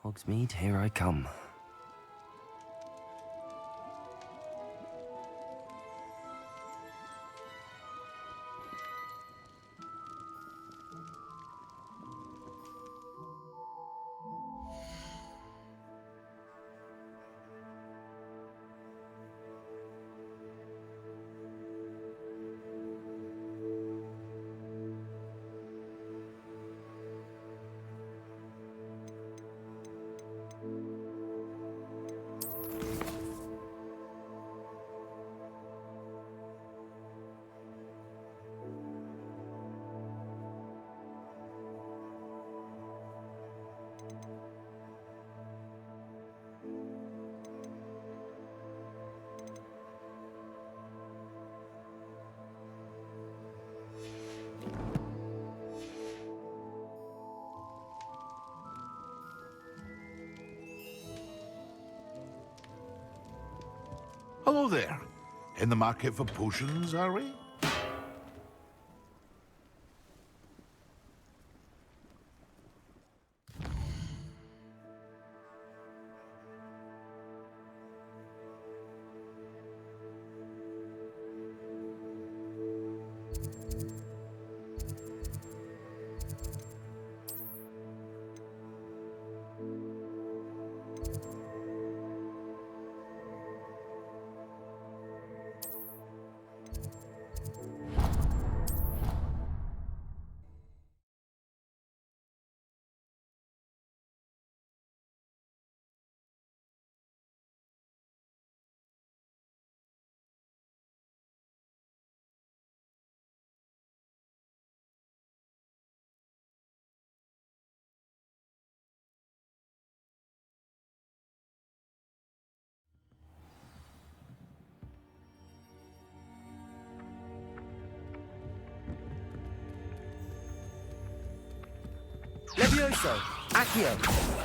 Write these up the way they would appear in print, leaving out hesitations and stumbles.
Hogsmeade, here I come. Hello there. In the market for potions, are we? Levioso! Accio!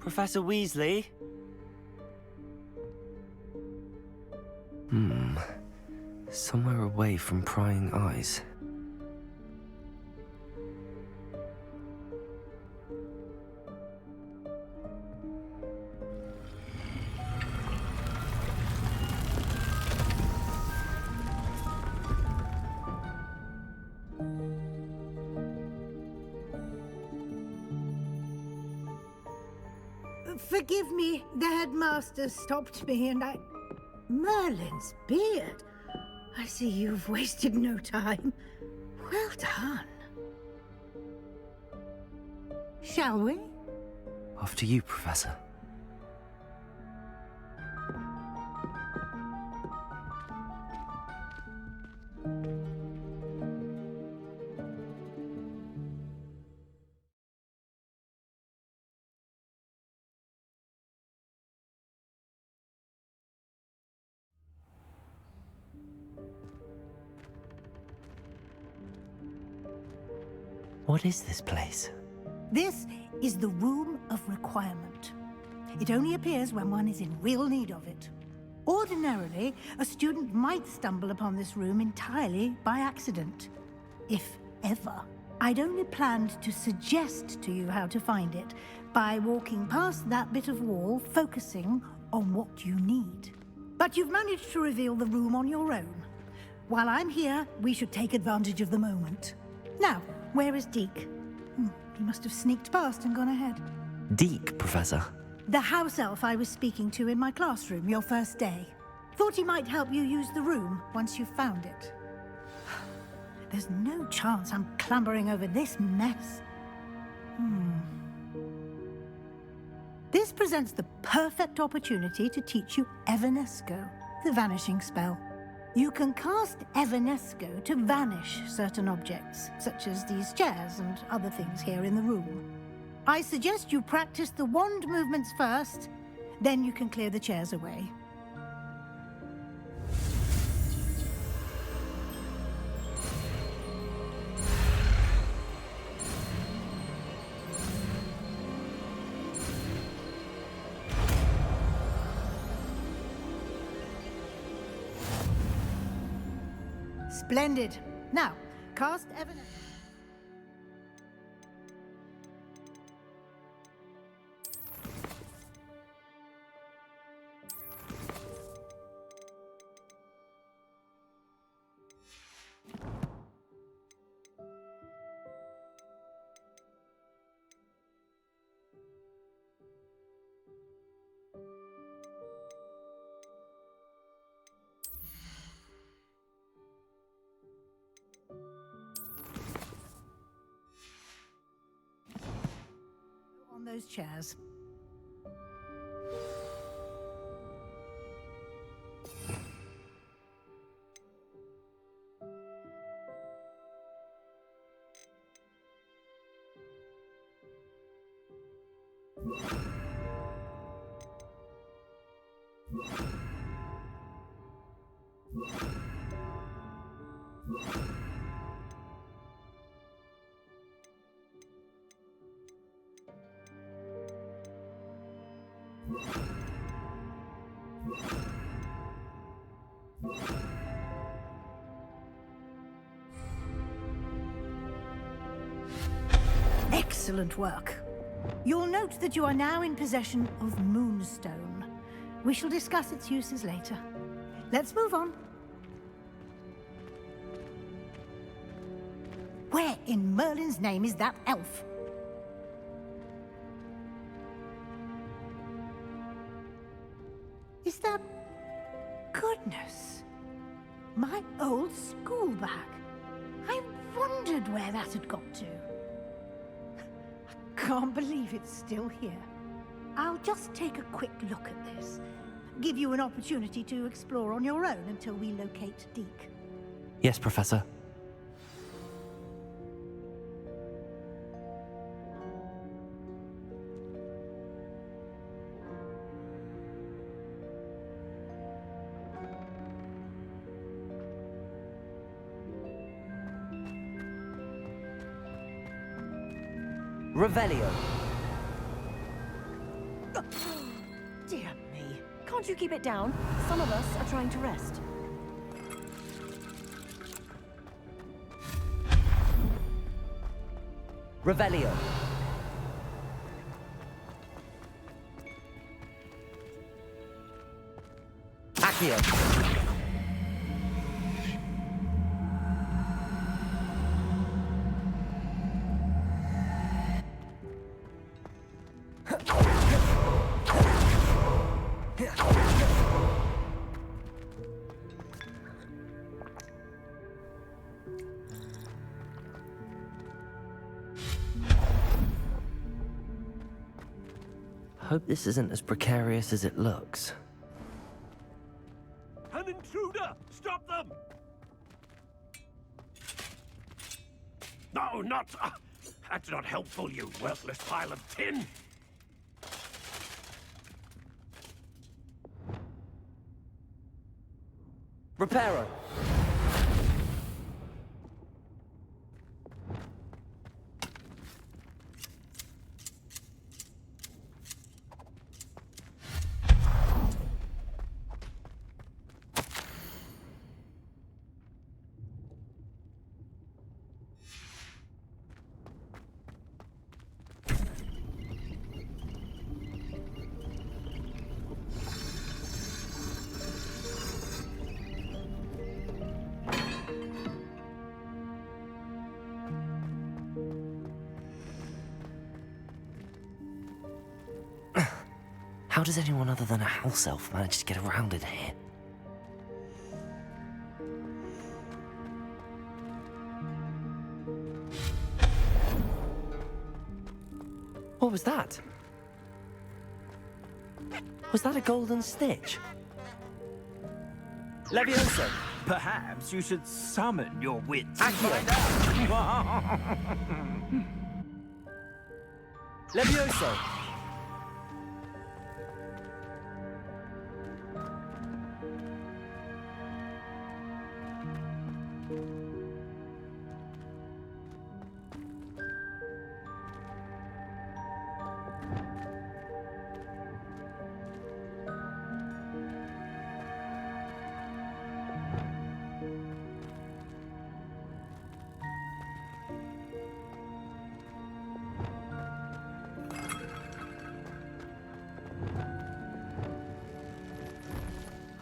Professor Weasley? Somewhere away from prying eyes. Forgive me, the headmaster stopped me and I... Merlin's beard. I see you've wasted no time. Well done. Shall we? After you, Professor. What is this place? This is the Room of Requirement. It only appears when one is in real need of it. Ordinarily, a student might stumble upon this room entirely by accident. If ever. I'd only planned to suggest to you how to find it by walking past that bit of wall, focusing on what you need. But you've managed to reveal the room on your own. While I'm here, we should take advantage of the moment. Now, where is Deek? He must have sneaked past and gone ahead. Deek, Professor. The house elf I was speaking to in my classroom your first day. Thought he might help you use the room once you've found it. There's no chance I'm clambering over this mess. This presents the perfect opportunity to teach you Evanesco, the vanishing spell. You can cast Evanesco to vanish certain objects, such as these chairs and other things here in the room. I suggest you practice the wand movements first, then you can clear the chairs away. Splendid. Now, cast Evanesco. On those chairs. Excellent work. You'll note that you are now in possession of Moonstone. We shall discuss its uses later. Let's move on. Where in Merlin's name is that elf? Is that... Goodness! My old school bag. I wondered where that had got to. Can't believe it's still here. I'll just take a quick look at this. Give you an opportunity to explore on your own until we locate Deek. Yes, Professor. Revelio. Dear me. Can't you keep it down? Some of us are trying to rest. Revelio. Accio. Hope this isn't as precarious as it looks. An intruder! Stop them! No, not... that's not helpful, you worthless pile of tin! Reparo. How does anyone other than a house elf manage to get around in here? What was that? Was that a golden stitch? Levioso, perhaps you should summon your wits. Levioso.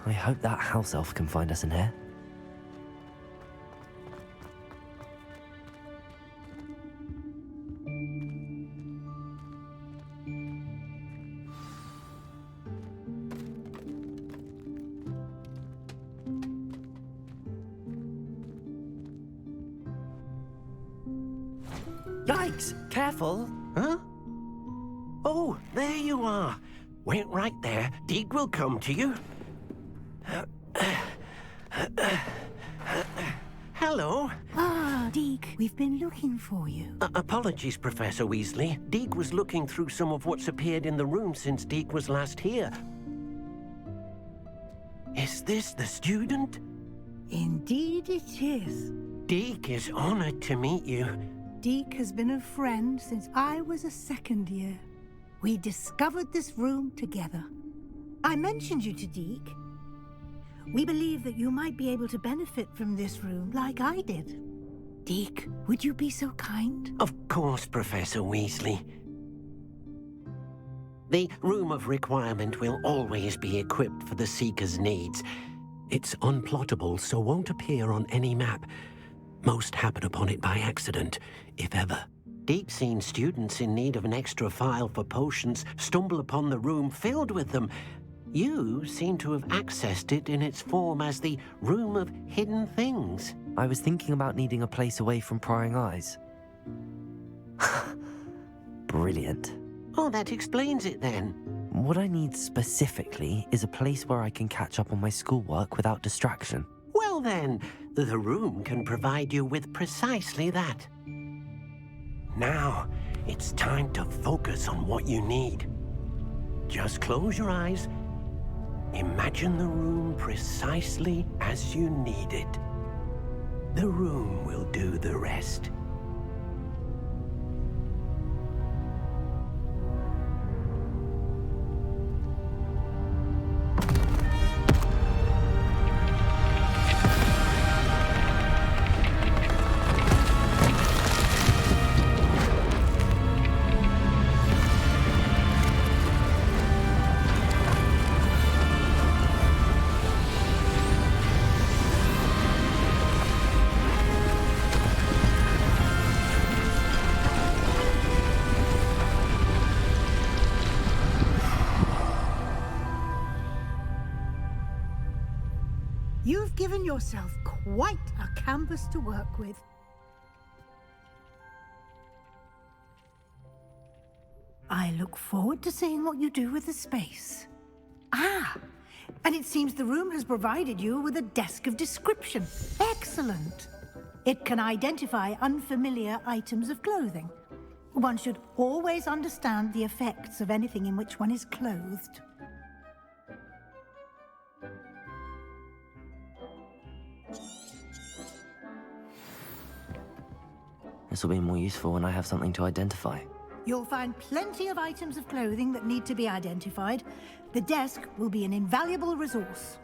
I hope that house elf can find us in here. Yikes! Careful! Huh? Oh, there you are. Wait right there. Deek will come to you. Hello. Ah, Deek, we've been looking for you. Apologies, Professor Weasley. Deek was looking through some of what's appeared in the room since Deek was last here. Is this the student? Indeed it is. Deek is honored to meet you. Deek has been a friend since I was a second year. We discovered this room together. I mentioned you to Deek. We believe that you might be able to benefit from this room like I did. Deek, would you be so kind? Of course, Professor Weasley. The Room of Requirement will always be equipped for the Seeker's needs. It's unplottable, so won't appear on any map. Most happen upon it by accident, if ever. Deek's seen students in need of an extra file for potions stumble upon the room filled with them. You seem to have accessed it in its form as the Room of Hidden Things. I was thinking about needing a place away from prying eyes. Brilliant. Oh, that explains it then. What I need specifically is a place where I can catch up on my schoolwork without distraction. Well then, the room can provide you with precisely that. Now, it's time to focus on what you need. Just close your eyes. Imagine the room precisely as you need it. The room will do the rest. You've given yourself quite a canvas to work with. I look forward to seeing what you do with the space. Ah, and it seems the room has provided you with a desk of description. Excellent. It can identify unfamiliar items of clothing. One should always understand the effects of anything in which one is clothed. This will be more useful when I have something to identify. You'll find plenty of items of clothing that need to be identified. The desk will be an invaluable resource.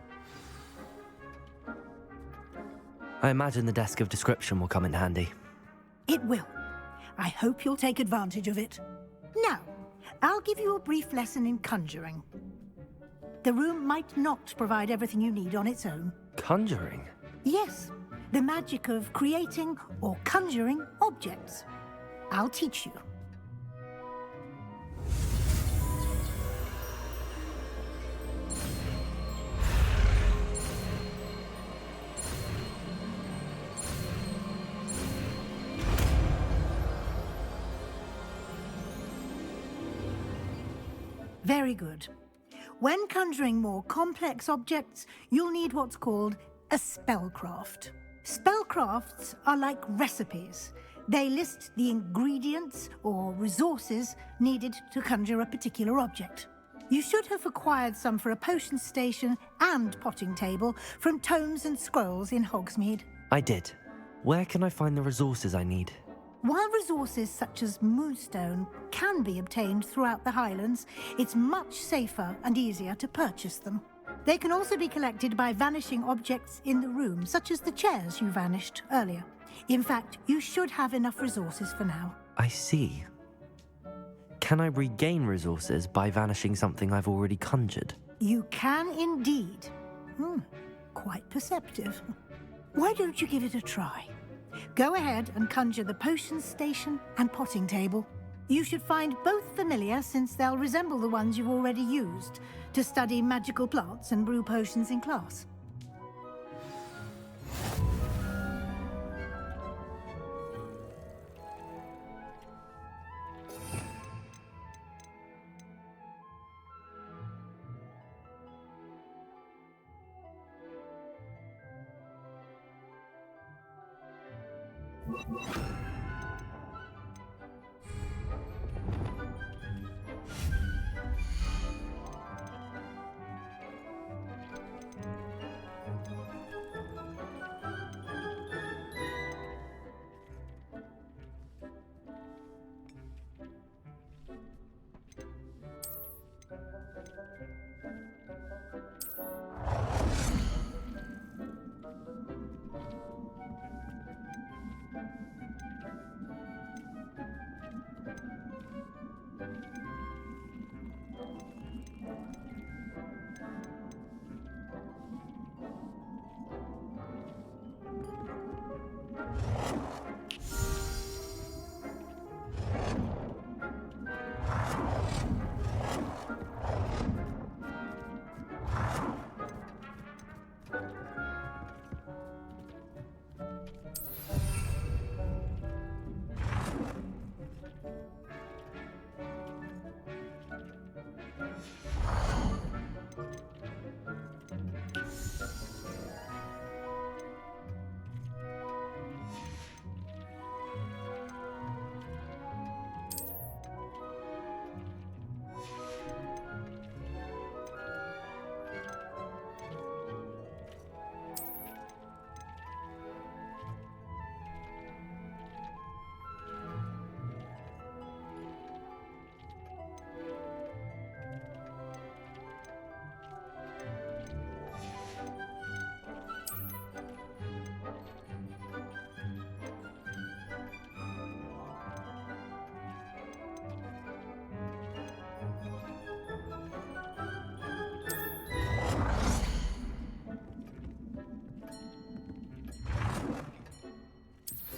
I imagine the desk of description will come in handy. It will. I hope you'll take advantage of it. Now, I'll give you a brief lesson in conjuring. The room might not provide everything you need on its own. Conjuring? Yes, the magic of creating or conjuring objects. I'll teach you. Very good. When conjuring more complex objects, you'll need what's called a spellcraft. Spellcrafts are like recipes. They list the ingredients or resources needed to conjure a particular object. You should have acquired some for a potion station and potting table from tomes and scrolls in Hogsmeade. I did. Where can I find the resources I need? While resources such as moonstone can be obtained throughout the Highlands, it's much safer and easier to purchase them. They can also be collected by vanishing objects in the room, such as the chairs you vanished earlier. In fact, you should have enough resources for now. I see. Can I regain resources by vanishing something I've already conjured? You can indeed. Quite perceptive. Why don't you give it a try? Go ahead and conjure the potion station and potting table. You should find both familiar, since they'll resemble the ones you've already used to study magical plants and brew potions in class.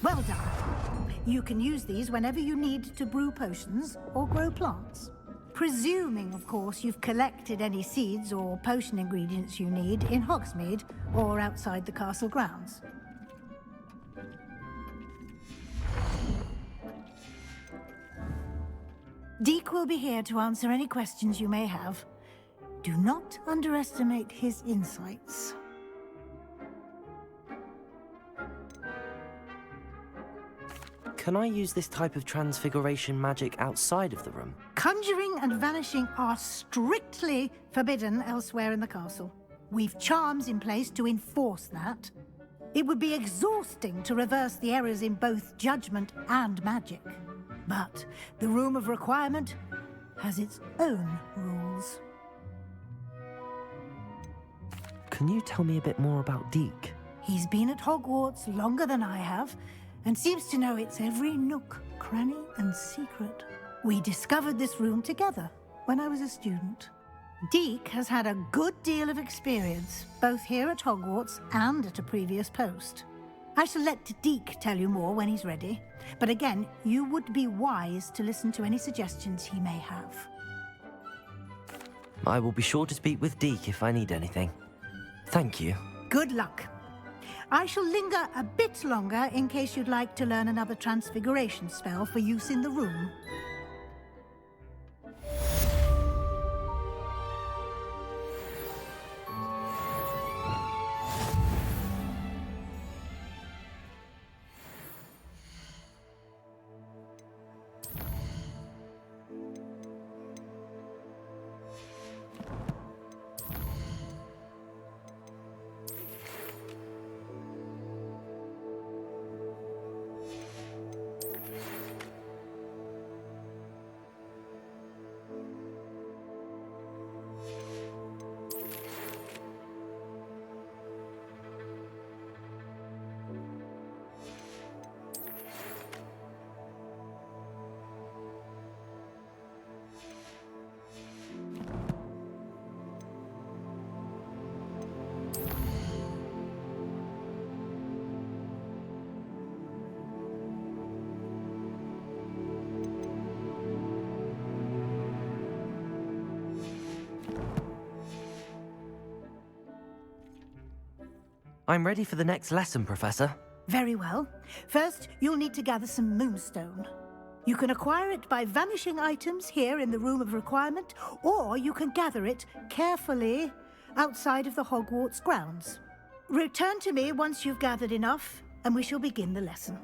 Well done. You can use these whenever you need to brew potions or grow plants. Presuming, of course, you've collected any seeds or potion ingredients you need in Hogsmeade or outside the castle grounds. Deek will be here to answer any questions you may have. Do not underestimate his insights. Can I use this type of transfiguration magic outside of the room? Conjuring and vanishing are strictly forbidden elsewhere in the castle. We've charms in place to enforce that. It would be exhausting to reverse the errors in both judgment and magic. But the Room of Requirement has its own rules. Can you tell me a bit more about Deek? He's been at Hogwarts longer than I have, and seems to know its every nook, cranny, and secret. We discovered this room together when I was a student. Deek has had a good deal of experience, both here at Hogwarts and at a previous post. I shall let Deek tell you more when he's ready, but again, you would be wise to listen to any suggestions he may have. I will be sure to speak with Deek if I need anything. Thank you. Good luck. I shall linger a bit longer in case you'd like to learn another transfiguration spell for use in the room. I'm ready for the next lesson, Professor. Very well. First, you'll need to gather some moonstone. You can acquire it by vanishing items here in the Room of Requirement, or you can gather it carefully outside of the Hogwarts grounds. Return to me once you've gathered enough, and we shall begin the lesson.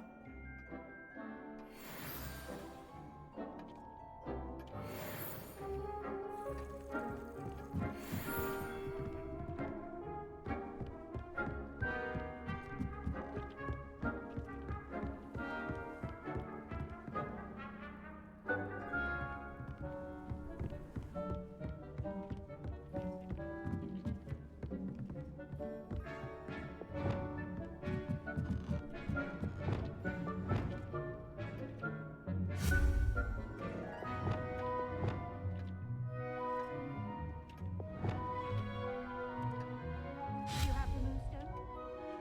You have the moonstone?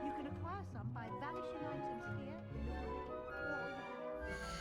You can acquire some by vanishing items here in the room, or you can...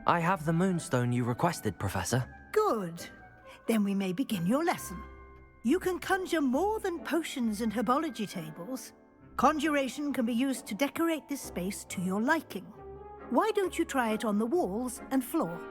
I have the moonstone you requested, Professor. Good. Then we may begin your lesson. You can conjure more than potions and herbology tables. Conjuration can be used to decorate this space to your liking. Why don't you try it on the walls and floor?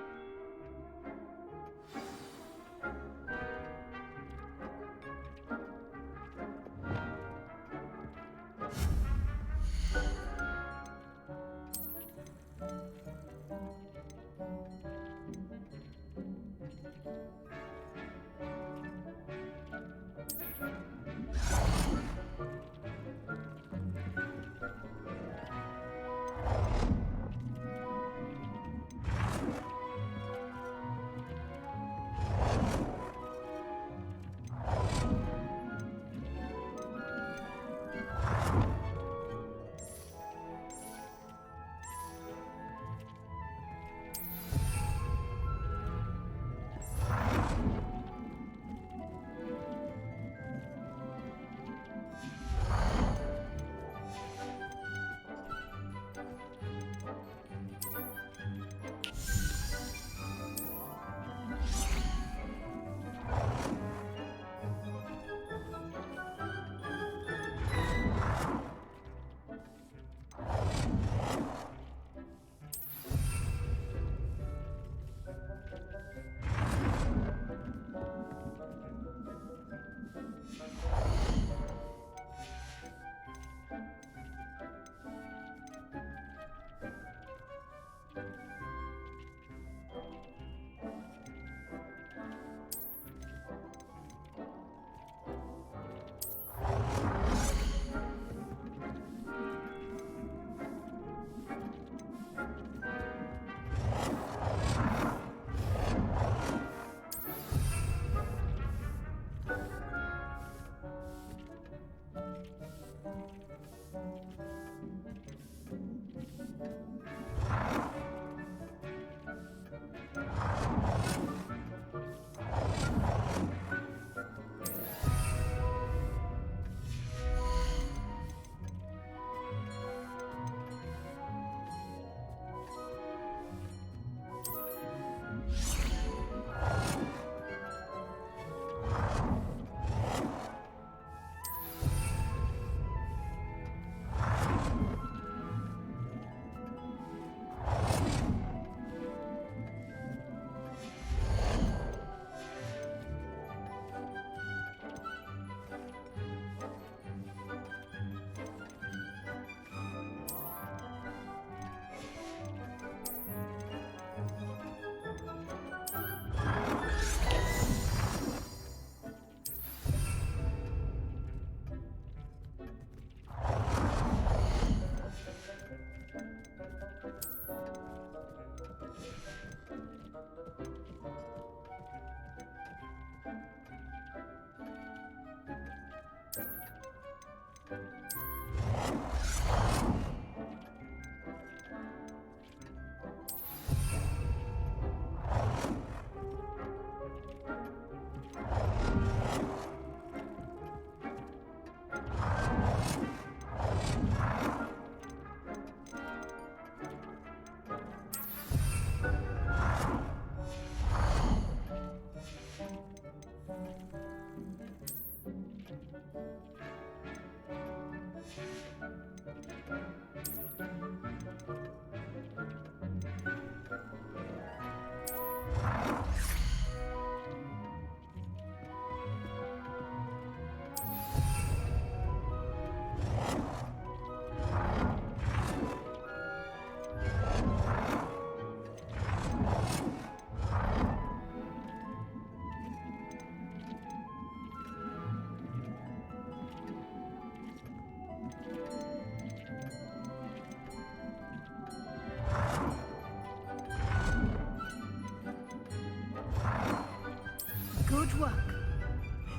Good work.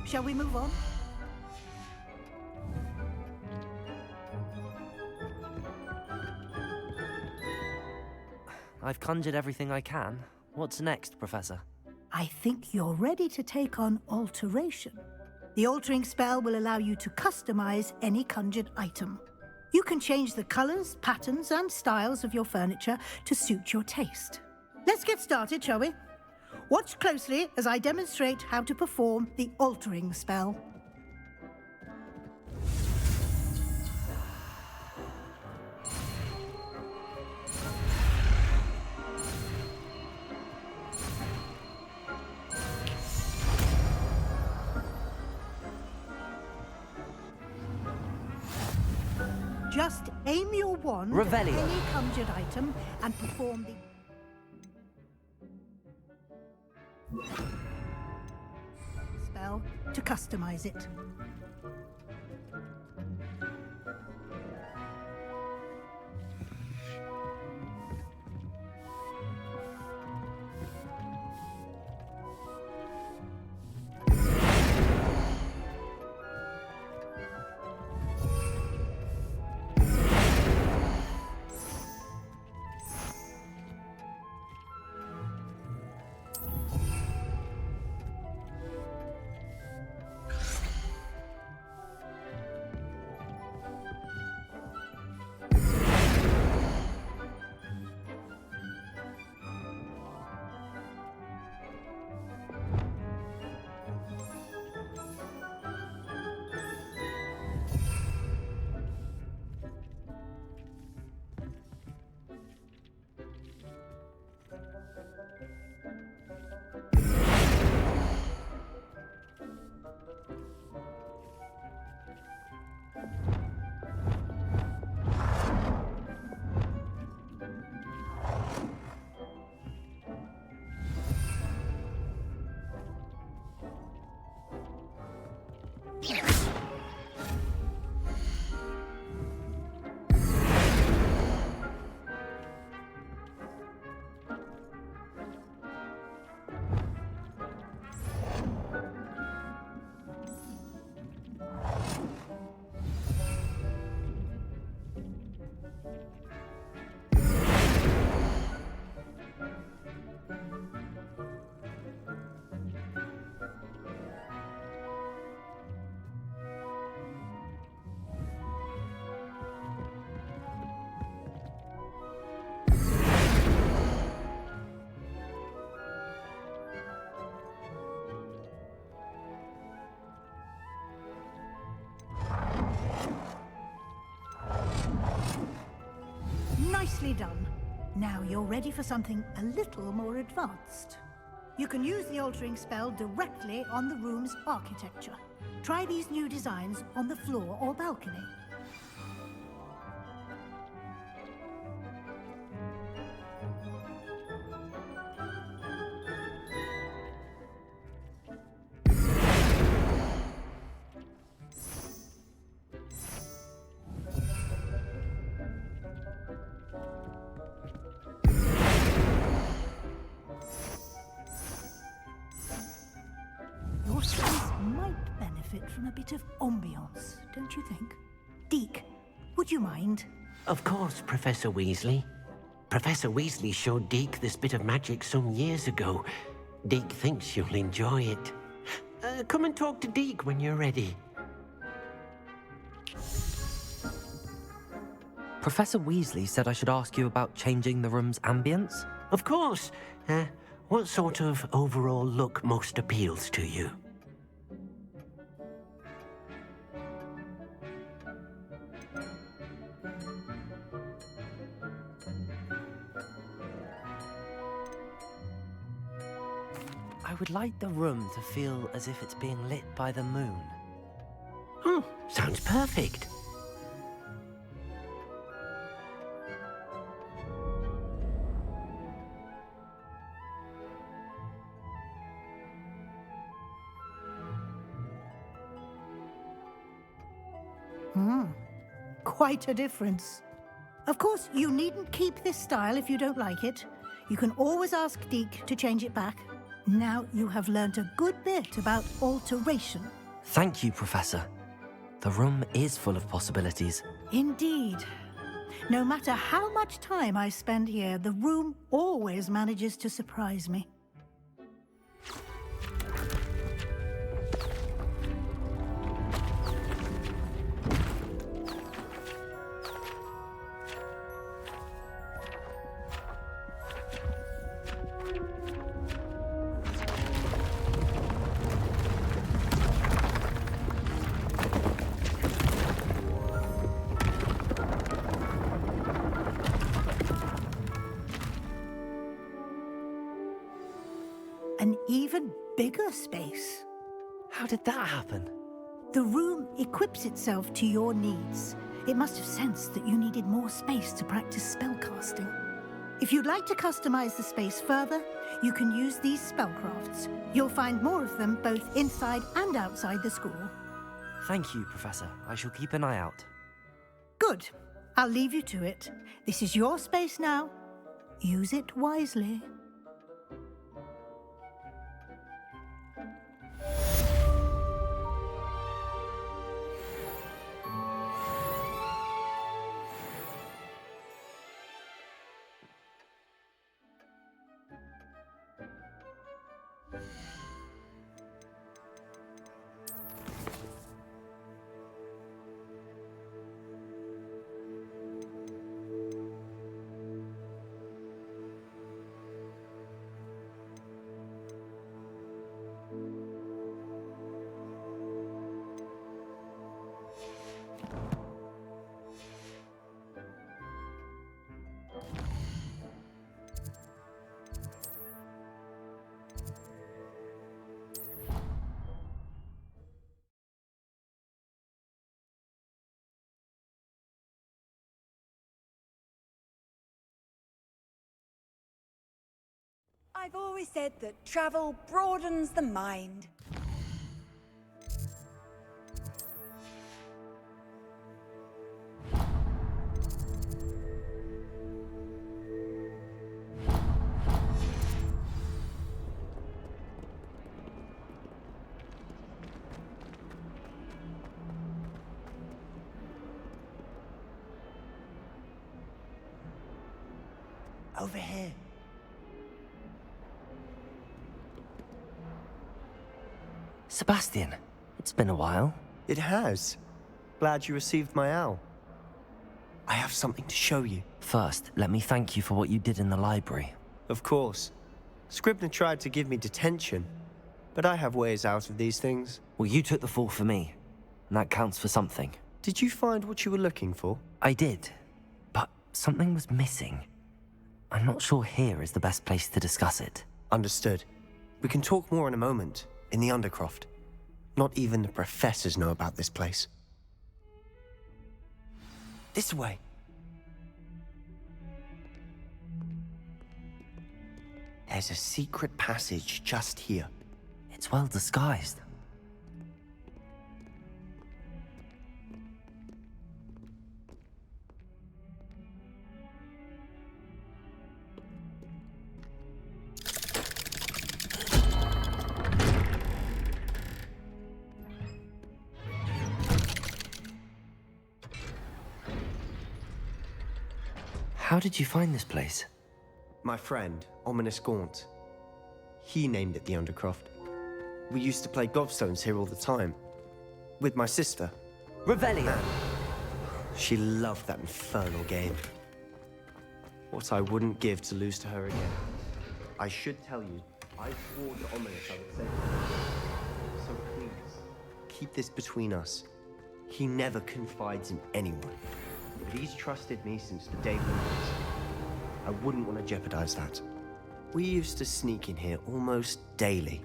Shall we move on? I've conjured everything I can. What's next, Professor? I think you're ready to take on alteration. The altering spell will allow you to customize any conjured item. You can change the colors, patterns, and styles of your furniture to suit your taste. Let's get started, shall we? Watch closely as I demonstrate how to perform the altering spell. Just aim your wand at Revelio. any conjured item and perform the spell to customize it. Nicely done. Now you're ready for something a little more advanced. You can use the altering spell directly on the room's architecture. Try these new designs on the floor or balcony. Your space might benefit from a bit of ambiance, don't you think? Deek, would you mind? Of course, Professor Weasley. Professor Weasley showed Deek this bit of magic some years ago. Deek thinks you'll enjoy it. Come and talk to Deek when you're ready. Professor Weasley said I should ask you about changing the room's ambience? Of course. What sort of overall look most appeals to you? I would like the room to feel as if it's being lit by the moon. Oh, sounds perfect. Quite a difference. Of course, you needn't keep this style if you don't like it. You can always ask Deek to change it back. Now you have learnt a good bit about alteration. Thank you, Professor. The room is full of possibilities. Indeed. No matter how much time I spend here, the room always manages to surprise me. An even bigger space. How did that happen? The room equips itself to your needs. It must have sensed that you needed more space to practice spellcasting. If you'd like to customize the space further, you can use these spellcrafts. You'll find more of them both inside and outside the school. Thank you, Professor. I shall keep an eye out. Good. I'll leave you to it. This is your space now. Use it wisely. I've always said that travel broadens the mind. Over here. Sebastian, it's been a while. It has. Glad you received my owl. I have something to show you. First, let me thank you for what you did in the library. Of course. Scribner tried to give me detention, but I have ways out of these things. Well, you took the fall for me, and that counts for something. Did you find what you were looking for? I did, but something was missing. I'm not sure here is the best place to discuss it. Understood. We can talk more in a moment, in the Undercroft. Not even the professors know about this place. This way. There's a secret passage just here. It's well disguised. How did you find this place? My friend, Ominous Gaunt. He named it the Undercroft. We used to play gobstones here all the time. With my sister. Revelio. She loved that infernal game. What I wouldn't give to lose to her again. I should tell you, I swore to Ominous I would save her. So please, keep this between us. He never confides in anyone. But he's trusted me since the day we met. I wouldn't want to jeopardize that. We used to sneak in here almost daily.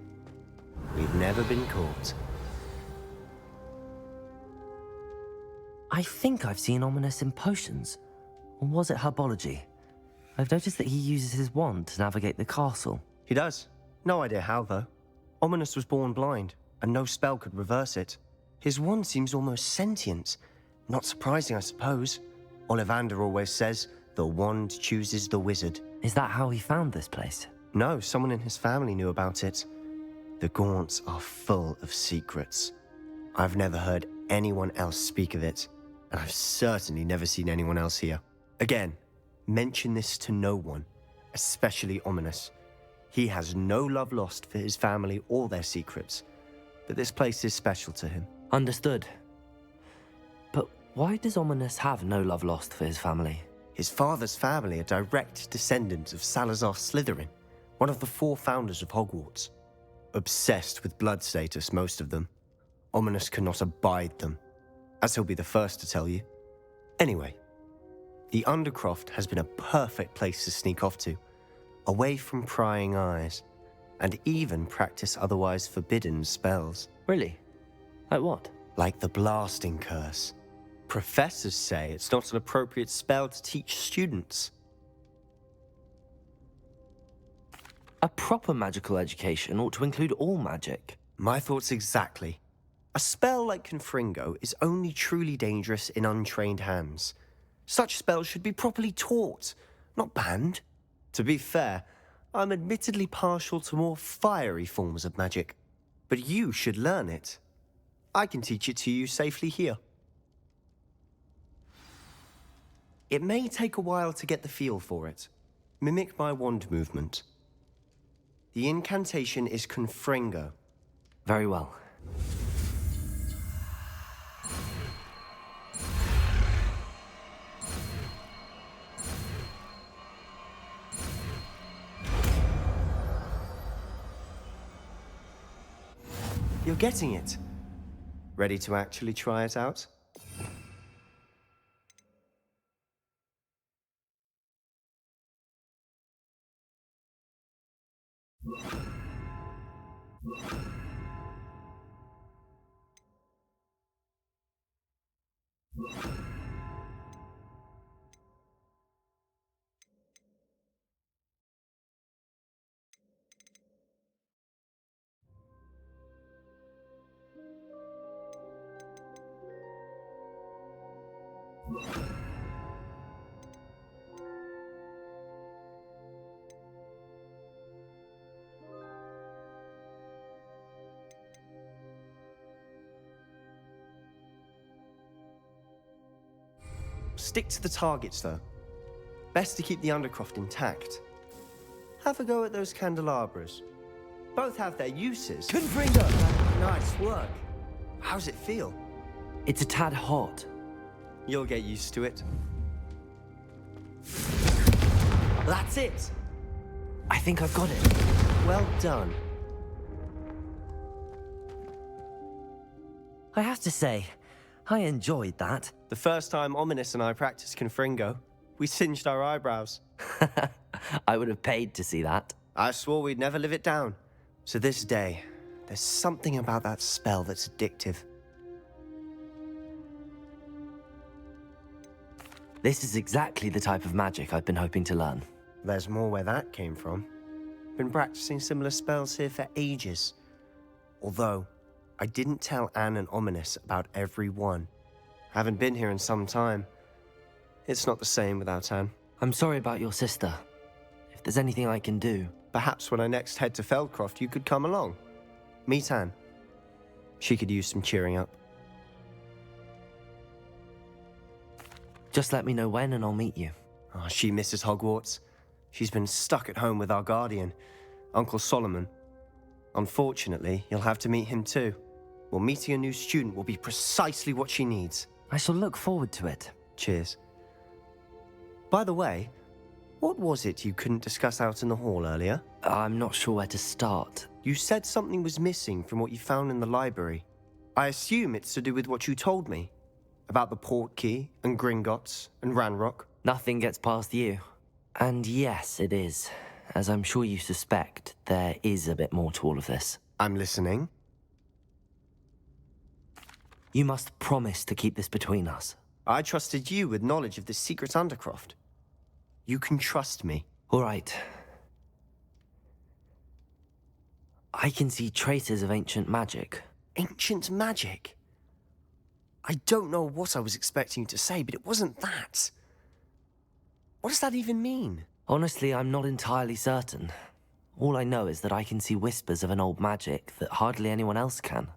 We've never been caught. I think I've seen Ominous in potions. Or was it herbology? I've noticed that he uses his wand to navigate the castle. He does. No idea how, though. Ominous was born blind, and no spell could reverse it. His wand seems almost sentient. Not surprising, I suppose. Ollivander always says, the wand chooses the wizard. Is that how he found this place? No, someone in his family knew about it. The Gaunts are full of secrets. I've never heard anyone else speak of it, and I've certainly never seen anyone else here. Again, mention this to no one, especially Ominous. He has no love lost for his family or their secrets, but this place is special to him. Understood. But why does Ominous have no love lost for his family? His father's family are direct descendants of Salazar Slytherin, one of the 4 founders of Hogwarts. Obsessed with blood status, most of them. Ominous cannot abide them, as he'll be the first to tell you. Anyway, the Undercroft has been a perfect place to sneak off to, away from prying eyes, and even practice otherwise forbidden spells. Really? Like what? Like the blasting curse. Professors say it's not an appropriate spell to teach students. A proper magical education ought to include all magic. My thoughts exactly. A spell like Confringo is only truly dangerous in untrained hands. Such spells should be properly taught, not banned. To be fair, I'm admittedly partial to more fiery forms of magic, but you should learn it. I can teach it to you safely here. It may take a while to get the feel for it. Mimic my wand movement. The incantation is Confringo. Very well. You're getting it. Ready to actually try it out? Stick to the targets, though. Best to keep the Undercroft intact. Have a go at those candelabras. Both have their uses. Confringo! Nice work. How's it feel? It's a tad hot. You'll get used to it. That's it! I think I've got it. Well done. I have to say, I enjoyed that. The first time Ominous and I practiced Confringo, we singed our eyebrows. I would have paid to see that. I swore we'd never live it down. So this day, there's something about that spell that's addictive. This is exactly the type of magic I've been hoping to learn. There's more where that came from. Been practicing similar spells here for ages. Although, I didn't tell Anne and Ominous about every one. Haven't been here in some time. It's not the same without Anne. I'm sorry about your sister. If there's anything I can do... Perhaps when I next head to Feldcroft, you could come along. Meet Anne. She could use some cheering up. Just let me know when and I'll meet you. Oh, she misses Hogwarts. She's been stuck at home with our guardian, Uncle Solomon. Unfortunately, you'll have to meet him too. Well, meeting a new student will be precisely what she needs. I shall look forward to it. Cheers. By the way, what was it you couldn't discuss out in the hall earlier? I'm not sure where to start. You said something was missing from what you found in the library. I assume it's to do with what you told me. About the Portkey, and Gringotts, and Ranrock. Nothing gets past you. And yes, it is. As I'm sure you suspect, there is a bit more to all of this. I'm listening. You must promise to keep this between us. I trusted you with knowledge of the secret Undercroft. You can trust me. All right. I can see traces of ancient magic. Ancient magic? I don't know what I was expecting you to say, but it wasn't that. What does that even mean? Honestly, I'm not entirely certain. All I know is that I can see whispers of an old magic that hardly anyone else can.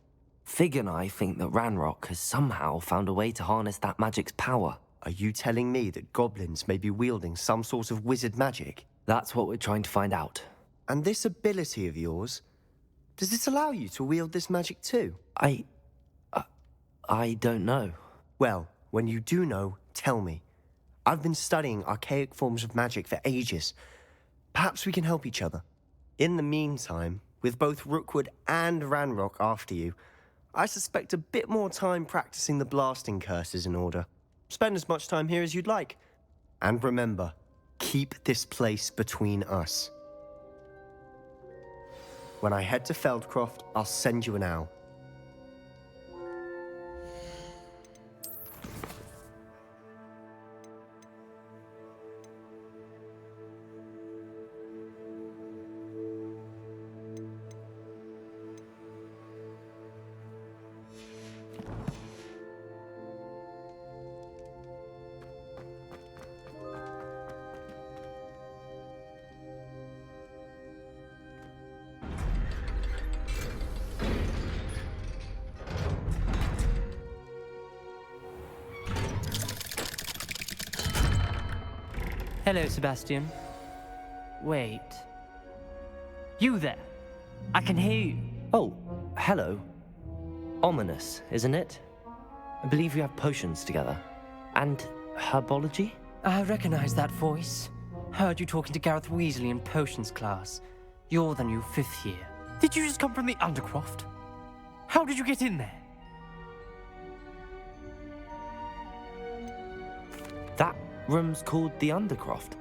Fig and I think that Ranrock has somehow found a way to harness that magic's power. Are you telling me that goblins may be wielding some sort of wizard magic? That's what we're trying to find out. And this ability of yours, does it allow you to wield this magic too? I don't know. Well, when you do know, tell me. I've been studying archaic forms of magic for ages. Perhaps we can help each other. In the meantime, with both Rookwood and Ranrock after you, I suspect a bit more time practicing the blasting curse is in order. Spend as much time here as you'd like. And remember, keep this place between us. When I head to Feldcroft, I'll send you an owl. Hello, Sebastian. Wait. You there? I can hear you. Oh, hello. Ominous, isn't it? I believe we have potions together. And herbology? I recognize that voice. Heard you talking to Gareth Weasley in potions class. You're the new 5th year. Did you just come from the Undercroft? How did you get in there? That room's called the Undercroft.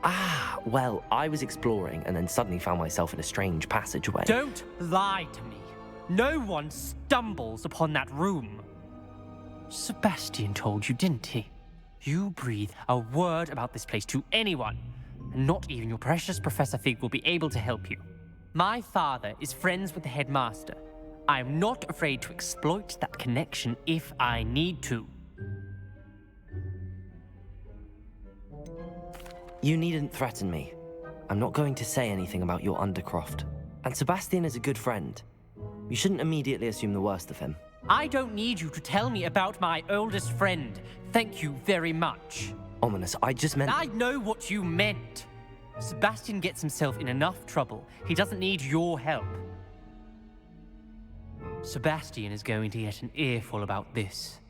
Ah, well, I was exploring and then suddenly found myself in a strange passageway. Don't lie to me. No one stumbles upon that room. Sebastian told you, didn't he? You breathe a word about this place to anyone, and not even your precious Professor Fig will be able to help you. My father is friends with the headmaster. I'm not afraid to exploit that connection if I need to. You needn't threaten me. I'm not going to say anything about your Undercroft. And Sebastian is a good friend. You shouldn't immediately assume the worst of him. I don't need you to tell me about my oldest friend. Thank you very much. Ominous, I just meant... I know what you meant. Sebastian gets himself in enough trouble. He doesn't need your help. Sebastian is going to get an earful about this.